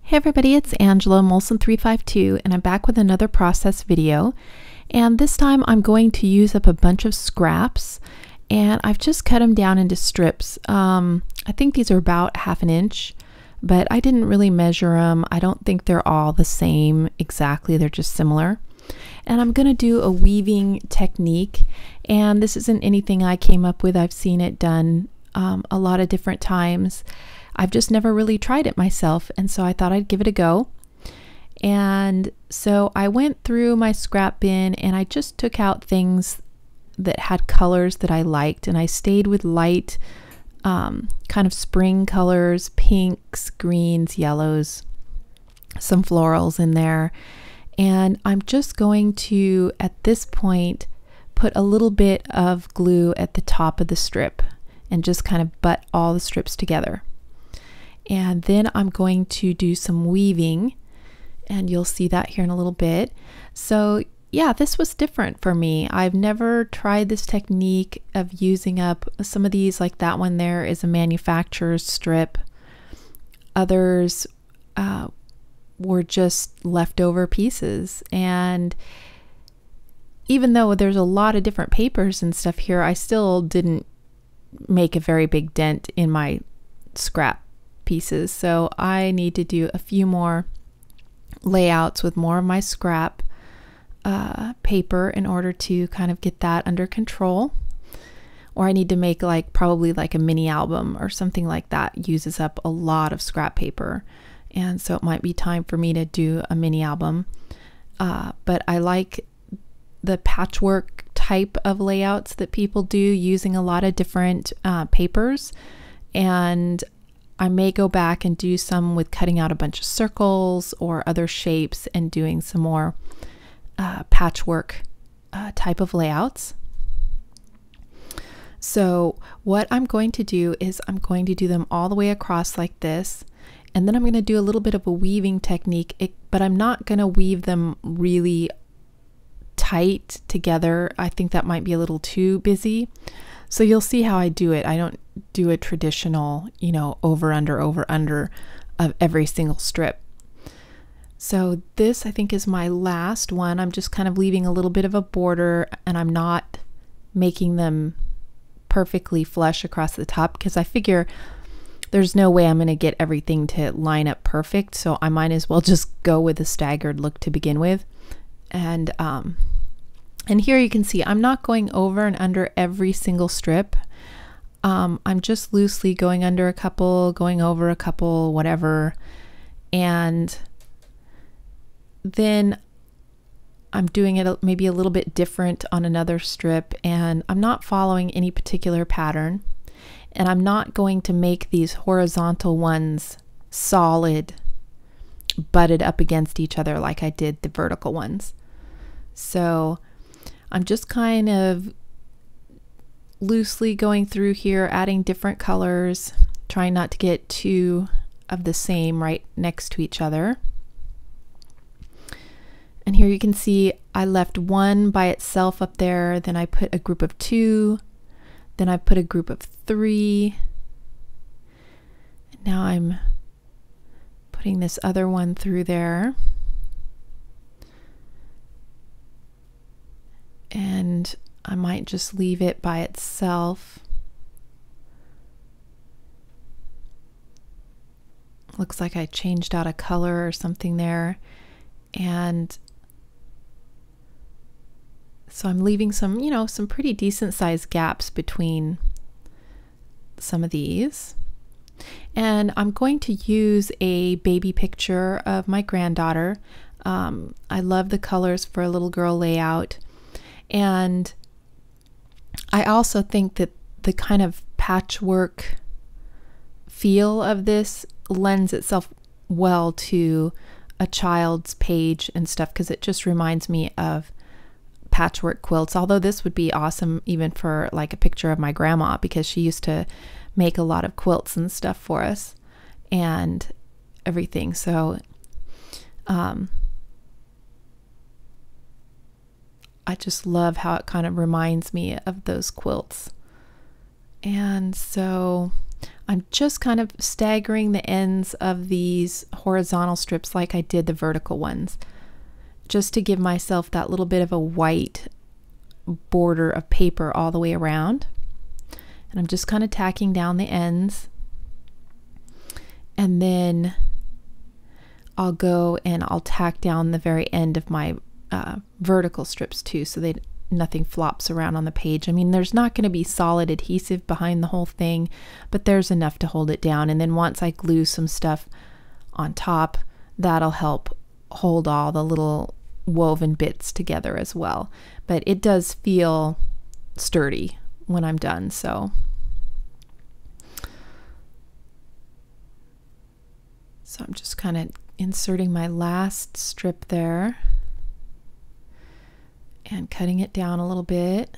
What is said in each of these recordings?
Hey everybody, it's Angela Molson352 and I'm back with another process video, and this time I'm going to use up a bunch of scraps and I've just cut them down into strips. I think these are about 1/2 inch, but I didn't really measure them. I don't think they're all the same exactly, they're just similar. And I'm going to do a weaving technique, and this isn't anything I came up with. I've seen it done a lot of different times. I've just never really tried it myself, and so I thought I'd give it a go. And so I went through my scrap bin and I just took out things that had colors that I liked, and I stayed with light kind of spring colors, pinks, greens, yellows, some florals in there. And I'm just going to, at this point, put a little bit of glue at the top of the strip and just kind of butt all the strips together. And then I'm going to do some weaving, and you'll see that here in a little bit. So yeah, this was different for me. I've never tried this technique of using up some of these, like that one there is a manufacturer's strip. Others were just leftover pieces, and even though there's a lot of different papers and stuff here, I still didn't make a very big dent in my scrap pieces. So I need to do a few more layouts with more of my scrap paper in order to kind of get that under control. Or I need to make probably like a mini album or something like that. Uses up a lot of scrap paper, and so it might be time for me to do a mini album. But I like the patchwork type of layouts that people do using a lot of different papers, and I may go back and do some with cutting out a bunch of circles or other shapes and doing some more patchwork type of layouts. So what I'm going to do is I'm going to do them all the way across like this, and then I'm going to do a little bit of a weaving technique, but I'm not going to weave them really tight together. I think that might be a little too busy. So you'll see how I do it. I don't do a traditional, over, under of every single strip. So this, I think, is my last one. I'm just kind of leaving a little bit of a border, and I'm not making them perfectly flush across the top because I figure there's no way I'm going to get everything to line up perfect. So I might as well just go with a staggered look to begin with. And here you can see I'm not going over and under every single strip. I'm just loosely going under a couple, going over a couple, whatever. And then I'm doing it maybe a little bit different on another strip, and I'm not following any particular pattern. And I'm not going to make these horizontal ones solid, butted up against each other like I did the vertical ones. So I'm just kind of loosely going through here, adding different colors, trying not to get two of the same right next to each other. And here you can see I left one by itself up there, then I put a group of 2, then I put a group of 3, and now I'm putting this other one through there. And I might just leave it by itself. Looks like I changed out a color or something there. And so I'm leaving some, some pretty decent sized gaps between some of these. And I'm going to use a baby picture of my granddaughter. I love the colors for a little girl layout. And I also think that the kind of patchwork feel of this lends itself well to a child's page and stuff, because it just reminds me of patchwork quilts. Although this would be awesome even for like a picture of my grandma, because she used to make a lot of quilts and stuff for us and everything. So I just love how it kind of reminds me of those quilts. And so I'm just kind of staggering the ends of these horizontal strips like I did the vertical ones, just to give myself that little bit of a white border of paper all the way around. And I'm just kind of tacking down the ends, and then I'll go and I'll tack down the very end of my vertical strips too, so nothing flops around on the page. I mean, there's not going to be solid adhesive behind the whole thing, but there's enough to hold it down. And then once I glue some stuff on top, that'll help hold all the little woven bits together as well. But it does feel sturdy when I'm done. So I'm just kind of inserting my last strip there and cutting it down a little bit.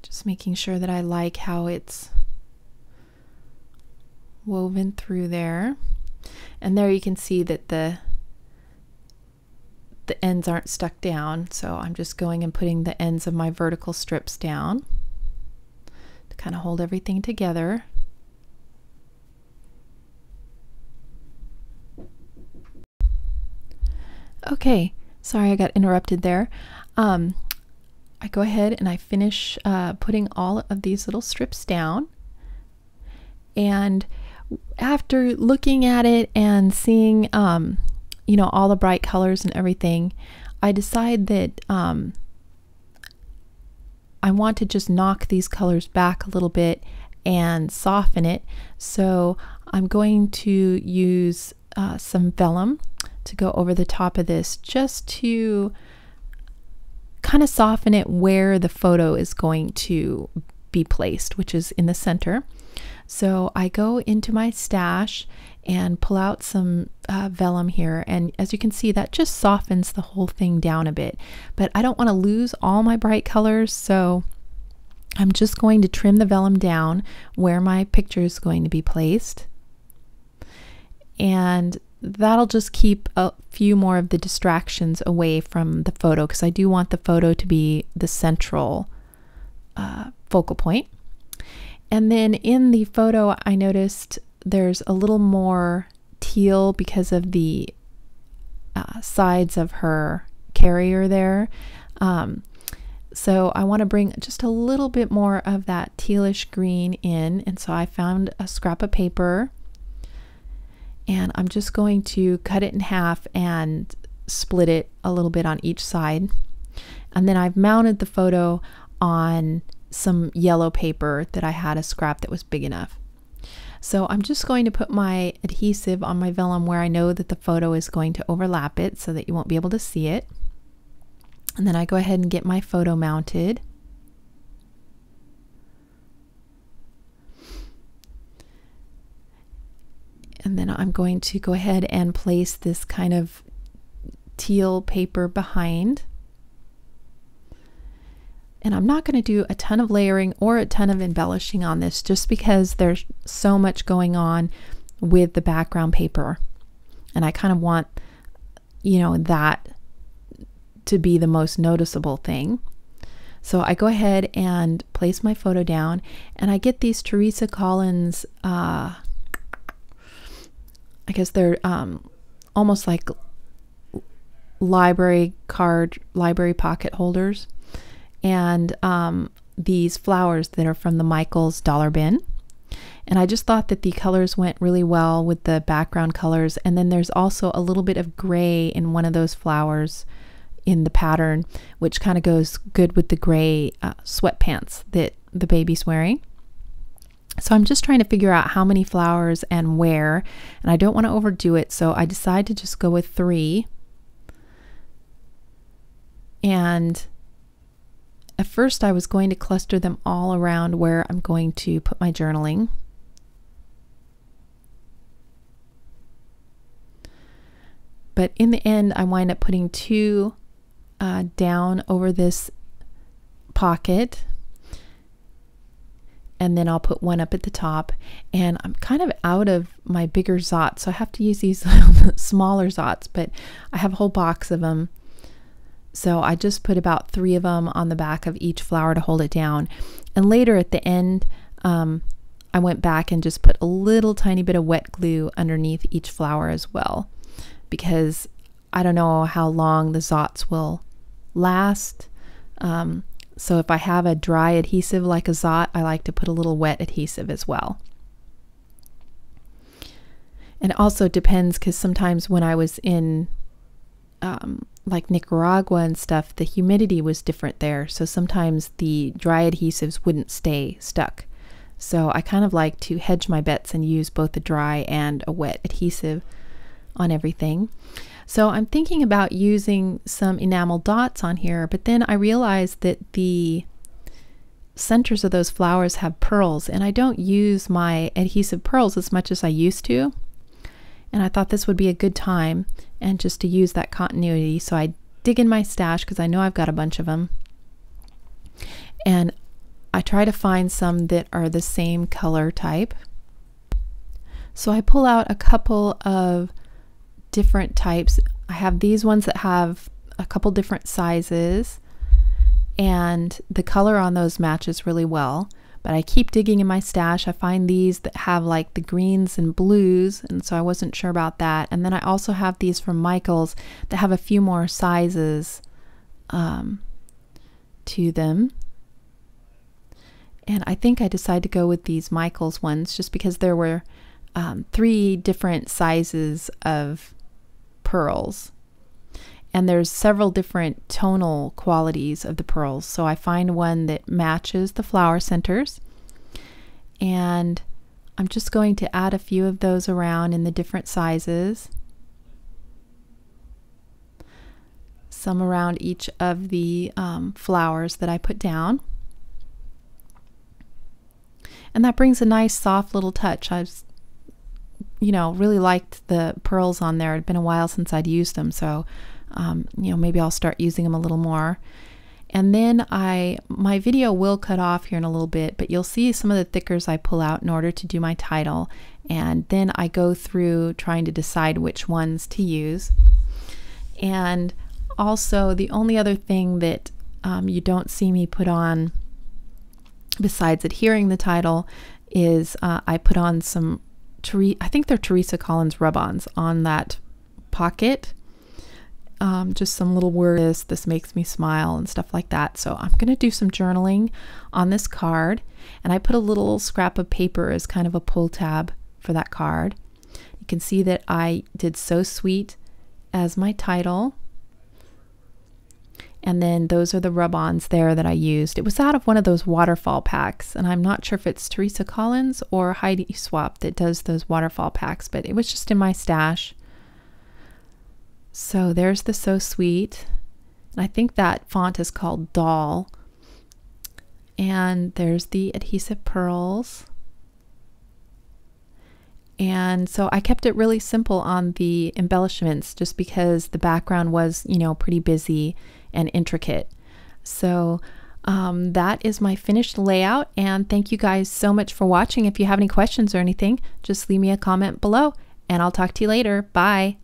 Just making sure that I like how it's woven through there. And there you can see that the ends aren't stuck down, so I'm just going and putting the ends of my vertical strips down to kind of hold everything together. Okay, sorry I got interrupted there. I go ahead and I finish putting all of these little strips down, and after looking at it and seeing you know, all the bright colors and everything, I decide that I want to just knock these colors back a little bit and soften it. So I'm going to use some vellum to go over the top of this, just to kind of soften it where the photo is going to be placed, which is in the center. So I go into my stash and pull out some vellum here, and as you can see, that just softens the whole thing down a bit. But I don't want to lose all my bright colors, so I'm just going to trim the vellum down where my picture is going to be placed, and that'll just keep a few more of the distractions away from the photo, because I do want the photo to be the central focal point. And then in the photo, I noticed there's a little more teal because of the sides of her carrier there. So I want to bring just a little bit more of that tealish green in, and so I found a scrap of paper, and I'm just going to cut it in half and split it a little bit on each side. And then I've mounted the photo on some yellow paper that I had a scrap that was big enough. So I'm just going to put my adhesive on my vellum where I know that the photo is going to overlap it, so that you won't be able to see it. And then I go ahead and get my photo mounted. And then I'm going to go ahead and place this kind of teal paper behind. And I'm not going to do a ton of layering or a ton of embellishing on this, just because there's so much going on with the background paper. And I kind of want, you know, that to be the most noticeable thing. So I go ahead and place my photo down, and I get these Teresa Collins, I guess they're almost like library pocket holders, and these flowers that are from the Michaels dollar bin. And I just thought that the colors went really well with the background colors. And then there's also a little bit of gray in one of those flowers in the pattern, which kind of goes good with the gray sweatpants that the baby's wearing. So I'm just trying to figure out how many flowers and where, and I don't want to overdo it, so I decide to just go with 3. And at first I was going to cluster them all around where I'm going to put my journaling. But in the end, I wind up putting 2 down over this pocket, and then I'll put 1 up at the top. And I'm kind of out of my bigger zots, so I have to use these smaller zots, but I have a whole box of them. So I just put about 3 of them on the back of each flower to hold it down. And later at the end, I went back and just put a little tiny bit of wet glue underneath each flower as well, because I don't know how long the zots will last. So if I have a dry adhesive like a zot, I like to put a little wet adhesive as well. And it also depends, because sometimes when I was in like Nicaragua and stuff, the humidity was different there. So sometimes the dry adhesives wouldn't stay stuck. So I kind of like to hedge my bets and use both a dry and a wet adhesive on everything. So I'm thinking about using some enamel dots on here, but then I realized that the centers of those flowers have pearls, and I don't use my adhesive pearls as much as I used to. And I thought this would be a good time and just to use that continuity. So I dig in my stash, because I know I've got a bunch of them, and I try to find some that are the same color type. So I pull out a couple of different types. I have these ones that have a couple different sizes, and the color on those matches really well. But I keep digging in my stash. I find these that have like the greens and blues, and so I wasn't sure about that. And then I also have these from Michaels that have a few more sizes to them. And I think I decided to go with these Michaels ones just because there were 3 different sizes of pearls. And there's several different tonal qualities of the pearls. So I find one that matches the flower centers. And I'm just going to add a few of those around in the different sizes. Some around each of the flowers that I put down. And that brings a nice soft little touch. I've, really liked the pearls on there. It had been a while since I'd used them, so maybe I'll start using them a little more. And then my video will cut off here in a little bit, but you'll see some of the thickers I pull out in order to do my title. And then I go through trying to decide which ones to use. And also, the only other thing that you don't see me put on besides adhering the title is I put on some, I think they're Teresa Collins rub-ons on that pocket. Just some little words, this makes me smile and stuff like that. So I'm going to do some journaling on this card, and I put a little scrap of paper as kind of a pull tab for that card. You can see that I did So Sweet as my title. And then those are the rub-ons there that I used. It was out of one of those waterfall packs, and I'm not sure if it's Teresa Collins or Heidi Swap that does those waterfall packs, but it was just in my stash. So there's the So Sweet, and I think that font is called Doll. And there's the adhesive pearls. And so I kept it really simple on the embellishments just because the background was, pretty busy and intricate. So that is my finished layout, and thank you guys so much for watching. If you have any questions or anything, just leave me a comment below, and I'll talk to you later. Bye.